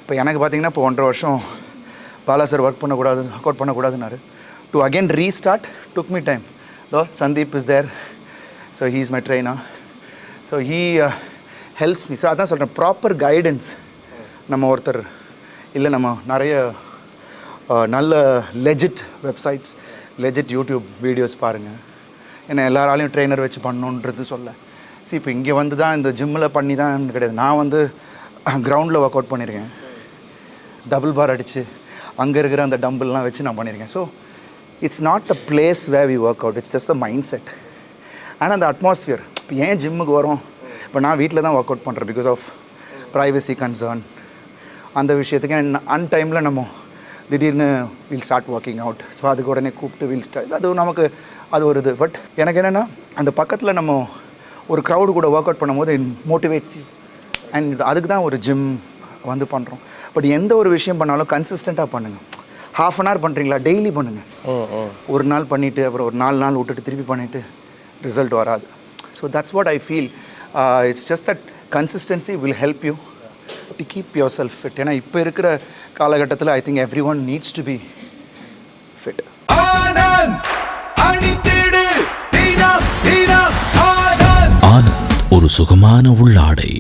இப்போ எனக்கு பார்த்தீங்கன்னா இப்போ 1.5 வருஷம் பாலா சார் ஒர்க் பண்ணக்கூடாதுன்னாரு. To again restart took me time. Though Sandeep is there, so he is my trainer. So he helps me. ஸோ அதான் சொல்கிறேன், ப்ராப்பர் கைடன்ஸ். நம்ம ஒருத்தர் இல்லை, நம்ம நிறைய நல்ல legit websites, legit YouTube videos பாருங்கள். ஏன்னா எல்லாராலையும் ட்ரெயினர் வச்சு பண்ணணுன்றது சொல்ல. சரி, இப்போ இங்கே வந்து தான் இந்த ஜிம்மில் பண்ணி தான் கிடையாது. நான் வந்து கிரவுண்டில் ஒர்க் அவுட் பண்ணியிருக்கேன், டபுள் பார் அடித்து அங்கே இருக்கிற அந்த டம்பிள்லாம் வச்சு நான் பண்ணியிருக்கேன். So it's not the place where we work out, it's just a mind set. ஆனால் அந்த அட்மாஸ்ஃபியர். இப்போ ஏன் ஜிம்முக்கு வரோம்? இப்போ நான் வீட்டில் தான் ஒர்க் அவுட் பண்ணுறேன் பிகாஸ் ஆஃப் ப்ரைவசி கன்சர்ன். அந்த விஷயத்துக்கு அன்டைமில் நம்ம திடீர்னு will start working out. So அதுக்கு உடனே கூப்பிட்டு வில் ஸ்டார்ட், அது நமக்கு அது ஒரு இது. பட் எனக்கு என்னென்னா, அந்த பக்கத்தில் நம்ம ஒரு க்ரௌடு கூட ஒர்க் அவுட் பண்ணும்போது மோட்டிவேட்ஸ். அண்ட் அதுக்கு தான் ஒரு ஜிம் வந்து பண்ணுறோம். பட் எந்த ஒரு விஷயம் பண்ணாலும் கன்சிஸ்டண்ட்டாக பண்ணுங்கள். ½ அன் ஹவர் பண்ணுறீங்களா, டெய்லி பண்ணுங்கள். ஒரு நாள் பண்ணிவிட்டு அப்புறம் ஒரு 4 நாள் விட்டுட்டு திருப்பி பண்ணிவிட்டு ரிசல்ட் வராது. So that's what I feel. It's just that consistency will help you to keep your self fit. ஏன்னா இப்போ இருக்கிற காலகட்டத்தில் I think every one needs to be fit. Anand, ஒரு சுகமான உள்ளாடை.